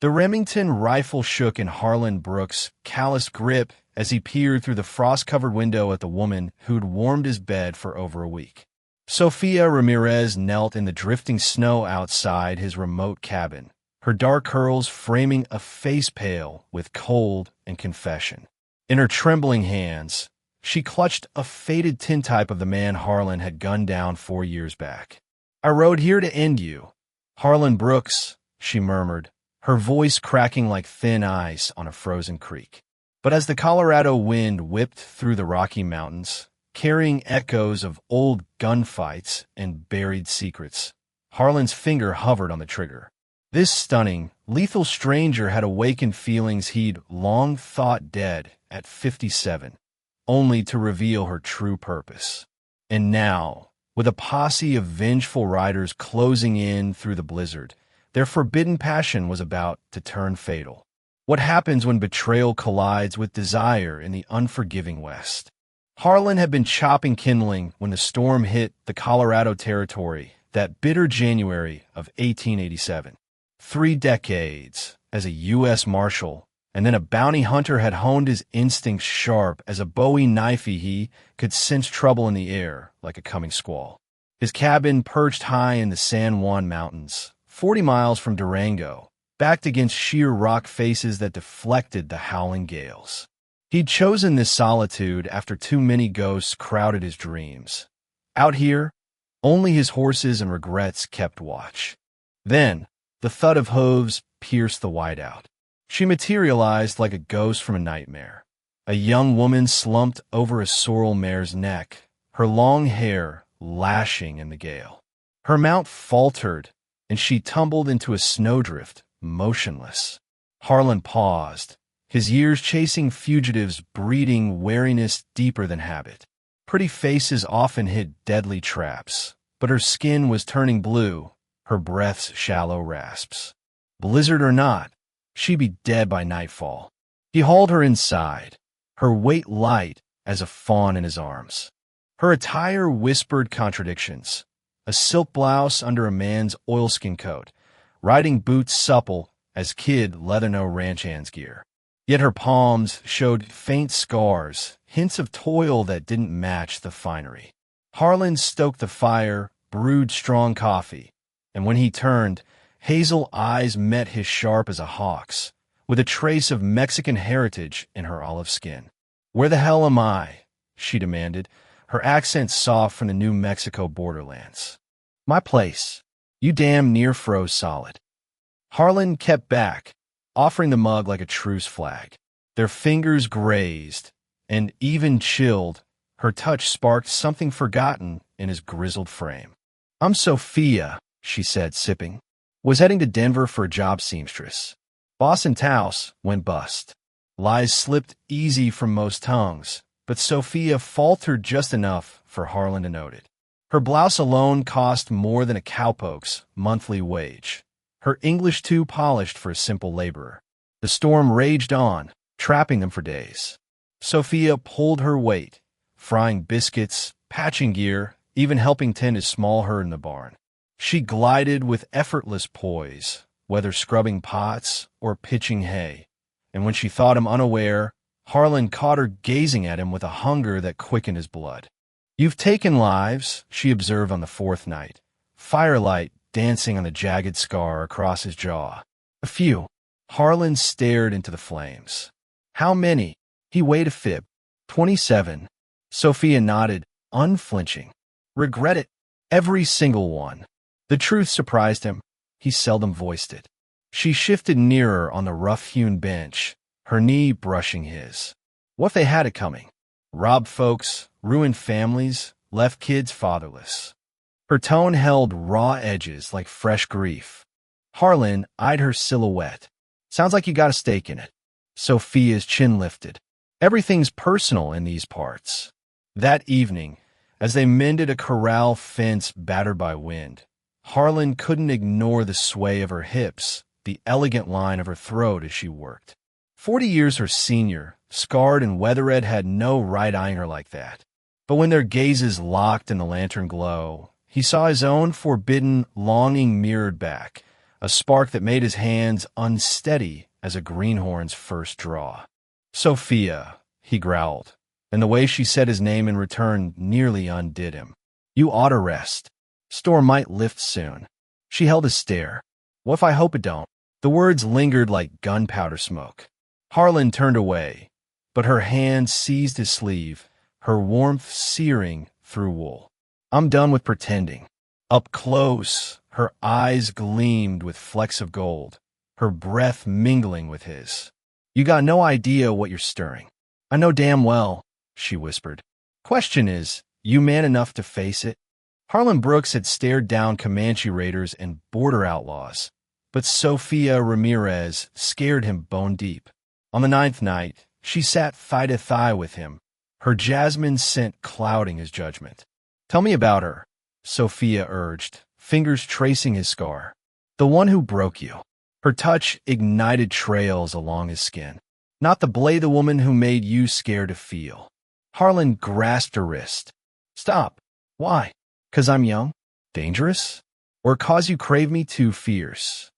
The Remington rifle shook in Harlan Brooks' calloused grip as he peered through the frost-covered window at the woman who'd warmed his bed for over a week. Sofia Ramirez knelt in the drifting snow outside his remote cabin, her dark curls framing a face pale with cold and confession. In her trembling hands, she clutched a faded tintype of the man Harlan had gunned down 4 years back. "I rode here to end you, Harlan Brooks," she murmured, her voice cracking like thin ice on a frozen creek. But as the Colorado wind whipped through the Rocky Mountains, carrying echoes of old gunfights and buried secrets, Harlan's finger hovered on the trigger. This stunning, lethal stranger had awakened feelings he'd long thought dead at 57, only to reveal her true purpose. And now, with a posse of vengeful riders closing in through the blizzard, their forbidden passion was about to turn fatal. What happens when betrayal collides with desire in the unforgiving West? Harlan had been chopping kindling when the storm hit the Colorado Territory that bitter January of 1887. 3 decades as a U.S. Marshal, and then a bounty hunter had honed his instincts sharp as a Bowie knifey. He could sense trouble in the air like a coming squall. His cabin perched high in the San Juan Mountains, 40 miles from Durango, backed against sheer rock faces that deflected the howling gales. He'd chosen this solitude after too many ghosts crowded his dreams. Out here, only his horses and regrets kept watch. Then, the thud of hooves pierced the whiteout. She materialized like a ghost from a nightmare. A young woman slumped over a sorrel mare's neck, her long hair lashing in the gale. Her mount faltered, and she tumbled into a snowdrift, motionless. Harlan paused, his years chasing fugitives breeding wariness deeper than habit. Pretty faces often hid deadly traps, but her skin was turning blue, her breath's shallow rasps. Blizzard or not, she'd be dead by nightfall. He hauled her inside, her weight light as a fawn in his arms. Her attire whispered contradictions. A silk blouse under a man's oilskin coat, riding boots supple as kid leather-no ranch hand's gear. Yet her palms showed faint scars, hints of toil that didn't match the finery. Harlan stoked the fire, brewed strong coffee, and when he turned, hazel eyes met his sharp as a hawk's, with a trace of Mexican heritage in her olive skin. "Where the hell am I?" she demanded, her accent soft from the New Mexico borderlands. "My place. You damn near froze solid." Harlan kept back, offering the mug like a truce flag. Their fingers grazed, and even chilled, her touch sparked something forgotten in his grizzled frame. "I'm Sophia," she said, sipping. "Was heading to Denver for a job seamstress. Boss and Taos went bust." Lies slipped easy from most tongues, but Sophia faltered just enough for Harlan to note it. Her blouse alone cost more than a cowpoke's monthly wage. Her English too polished for a simple laborer. The storm raged on, trapping them for days. Sophia pulled her weight, frying biscuits, patching gear, even helping tend a small herd in the barn. She glided with effortless poise, whether scrubbing pots or pitching hay, and when she thought him unaware, Harlan caught her gazing at him with a hunger that quickened his blood. "You've taken lives," she observed on the 4th night, firelight dancing on the jagged scar across his jaw. "A few." Harlan stared into the flames. "How many?" He weighed a fib. 27. Sophia nodded, unflinching. "Regret it. Every single one." The truth surprised him. He seldom voiced it. She shifted nearer on the rough-hewn bench, her knee brushing his. What if they had it coming? Robbed folks, ruined families, left kids fatherless. Her tone held raw edges like fresh grief. Harlan eyed her silhouette. "Sounds like you got a stake in it." Sophia's chin lifted. "Everything's personal in these parts." That evening, as they mended a corral fence battered by wind, Harlan couldn't ignore the sway of her hips, the elegant line of her throat as she worked. 40 years her senior, scarred and weatherred, had no right eyeing her like that. But when their gazes locked in the lantern glow, he saw his own forbidden longing mirrored back, a spark that made his hands unsteady as a greenhorn's first draw. "Sophia," he growled, and the way she said his name in return nearly undid him. "You ought to rest. Storm might lift soon." She held his stare. "What if I hope it don't?" The words lingered like gunpowder smoke. Harlan turned away, but her hand seized his sleeve, her warmth searing through wool. "I'm done with pretending." Up close, her eyes gleamed with flecks of gold, her breath mingling with his. "You got no idea what you're stirring." "I know damn well," she whispered. "Question is, you man enough to face it?" Harlan Brooks had stared down Comanche raiders and border outlaws, but Sophia Ramirez scared him bone deep. On the 9th night, she sat thigh to thigh with him, her jasmine scent clouding his judgment. "Tell me about her," Sophia urged, fingers tracing his scar. "The one who broke you." Her touch ignited trails along his skin. "Not the blade the woman who made you scared to feel." Harlan grasped her wrist. "Stop." "Why? 'Cause I'm young? Dangerous? Or 'cause you crave me too fierce?"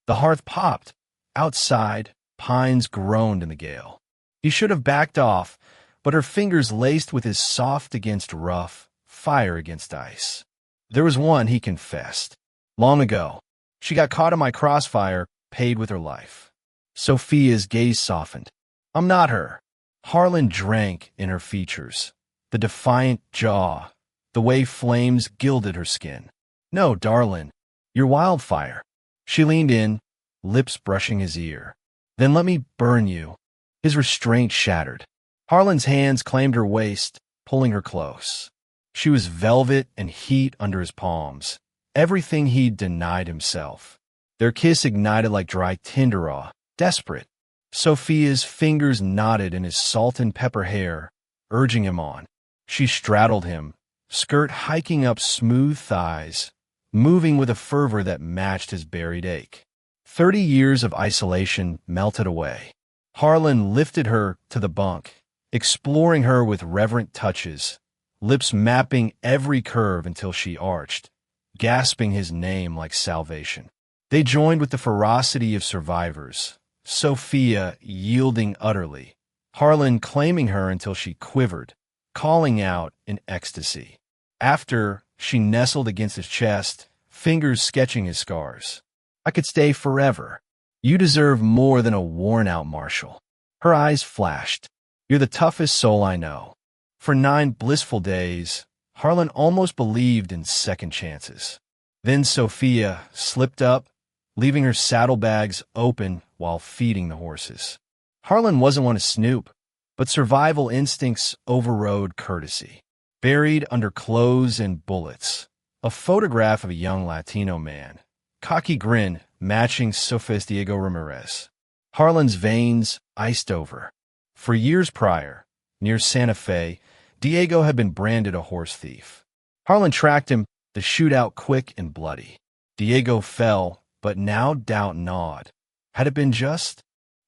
The hearth popped. Outside, pines groaned in the gale. He should have backed off, but her fingers laced with his soft against rough, fire against ice. There was one, he confessed. Long ago. She got caught in my crossfire, paid with her life. Sophia's gaze softened. "I'm not her." Harlan drank in her features, the defiant jaw, the way flames gilded her skin. "No, darling, you're wildfire." She leaned in, lips brushing his ear. "Then let me burn you." His restraint shattered. Harlan's hands claimed her waist, pulling her close. She was velvet and heat under his palms, everything he'd denied himself. Their kiss ignited like dry tinder raw, desperate. Sophia's fingers knotted in his salt and pepper hair, urging him on. She straddled him, skirt hiking up smooth thighs, moving with a fervor that matched his buried ache. 30 years of isolation melted away. Harlan lifted her to the bunk, exploring her with reverent touches, lips mapping every curve until she arched, gasping his name like salvation. They joined with the ferocity of survivors, Sophia yielding utterly, Harlan claiming her until she quivered, calling out in ecstasy. After, she nestled against his chest, fingers sketching his scars. "I could stay forever. You deserve more than a worn-out marshal." Her eyes flashed. "You're the toughest soul I know." For 9 blissful days, Harlan almost believed in second chances. Then Sophia slipped up, leaving her saddlebags open while feeding the horses. Harlan wasn't one to snoop, but survival instincts overrode courtesy. Buried under clothes and bullets, a photograph of a young Latino man, cocky grin matching Sophia's Diego Ramirez. Harlan's veins iced over. For years prior, near Santa Fe, Diego had been branded a horse thief. Harlan tracked him, the shootout quick and bloody. Diego fell, but now doubt gnawed. Had it been just?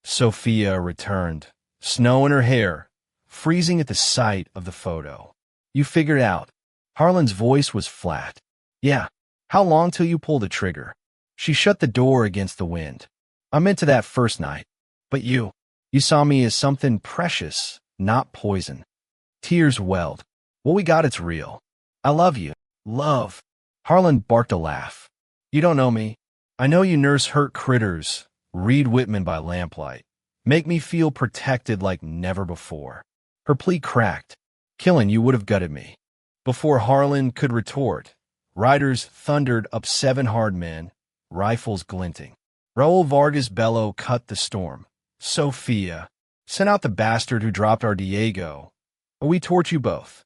Sophia returned, snow in her hair, freezing at the sight of the photo. "You figured out." Harlan's voice was flat. "Yeah. How long till you pull the trigger?" She shut the door against the wind. "I'm into that first night. But you saw me as something precious, not poison." Tears welled. "What we got, it's real. I love you. Love." Harlan barked a laugh. "You don't know me. I know you nurse hurt critters, read Whitman by lamplight, make me feel protected like never before." Her plea cracked. "Killing you would have gutted me." Before Harlan could retort, riders thundered up 7 hard men, rifles glinting. Raul Vargas Bello cut the storm. "Sophia, send out the bastard who dropped our Diego, or we torch you both."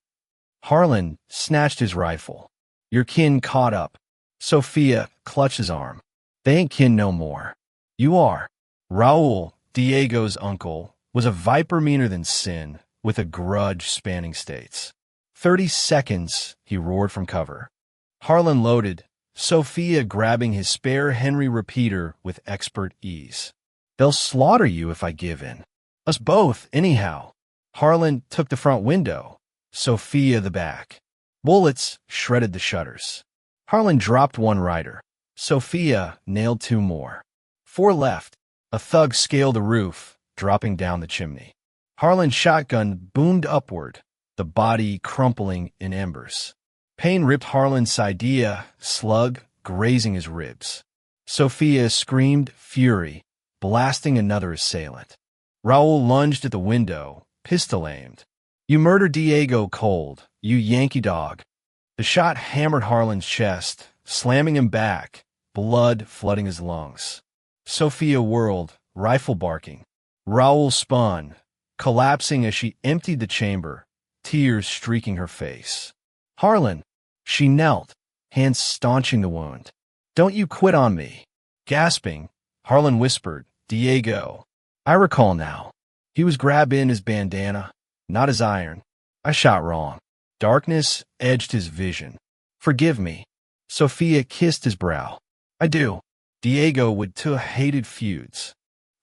Harlan snatched his rifle. "Your kin caught up." Sophia clutched his arm. "They ain't kin no more. You are." Raul, Diego's uncle, was a viper meaner than sin, with a grudge spanning states. 30 seconds, he roared from cover. Harlan loaded, Sophia grabbing his spare Henry repeater with expert ease. "They'll slaughter you if I give in. Us both, anyhow." Harlan took the front window, Sophia the back. Bullets shredded the shutters. Harlan dropped one rider. Sophia nailed 2 more. 4 left. A thug scaled the roof, dropping down the chimney. Harlan's shotgun boomed upward, the body crumpling in embers. Pain ripped Harlan's idea, slug grazing his ribs. Sophia screamed fury, blasting another assailant. Raul lunged at the window, pistol aimed. "You murdered Diego cold, you Yankee dog." The shot hammered Harlan's chest, slamming him back, blood flooding his lungs. Sophia whirled, rifle barking. Raul spun, collapsing as she emptied the chamber, tears streaking her face. "Harlan!" She knelt, hands staunching the wound. "Don't you quit on me." Gasping, Harlan whispered, "Diego. I recall now. He was grabbing his bandana, not his iron. I shot wrong." Darkness edged his vision. "Forgive me." Sophia kissed his brow. "I do." Diego would too hated feuds.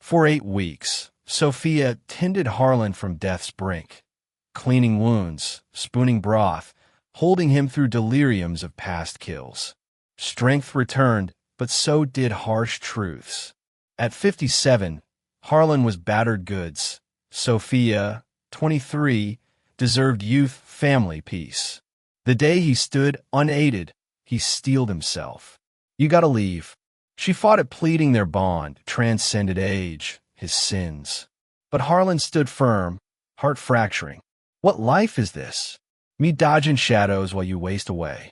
For 8 weeks, Sophia tended Harlan from death's brink, cleaning wounds, spooning broth, holding him through deliriums of past kills. Strength returned, but so did harsh truths. At 57, Harlan was battered goods. Sophia, 23, deserved youth, family, peace. The day he stood unaided, he steeled himself. "You gotta leave." She fought at pleading their bond, transcended age, his sins. But Harlan stood firm, heart fracturing. "What life is this? Me dodging shadows while you waste away."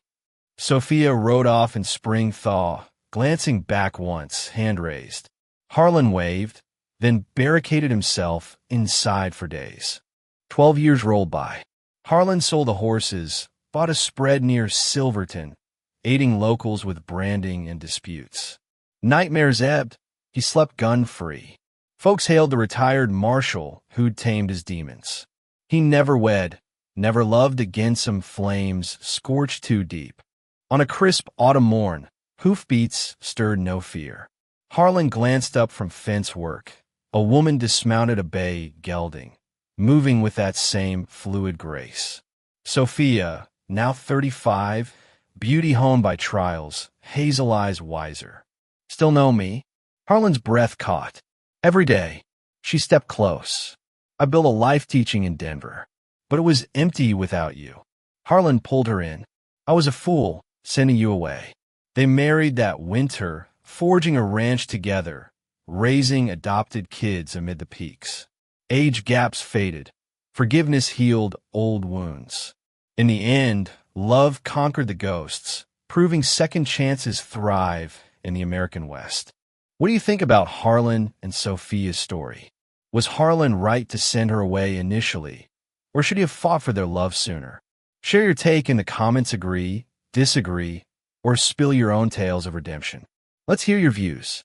Sophia rode off in spring thaw, glancing back once, hand raised. Harlan waved, then barricaded himself inside for days. 12 years rolled by. Harlan sold the horses, bought a spread near Silverton, aiding locals with branding and disputes. Nightmares ebbed. He slept gun-free. Folks hailed the retired marshal who'd tamed his demons. He never wed, never loved again. Some flames scorched too deep. On a crisp autumn morn, hoofbeats stirred no fear. Harlan glanced up from fence work. A woman dismounted a bay gelding, moving with that same fluid grace. Sophia, now 35, beauty honed by trials, hazel eyes wiser. "Still know me?" Harlan's breath caught. "Every day." She stepped close. "I built a life teaching in Denver, but it was empty without you." Harlan pulled her in. "I was a fool, sending you away." They married that winter, forging a ranch together, raising adopted kids amid the peaks. Age gaps faded. Forgiveness healed old wounds. In the end, love conquered the ghosts, proving second chances thrive in the American West. What do you think about Harlan and Sophia's story? Was Harlan right to send her away initially, or should he have fought for their love sooner? Share your take in the comments. Agree, disagree, or spill your own tales of redemption. Let's hear your views.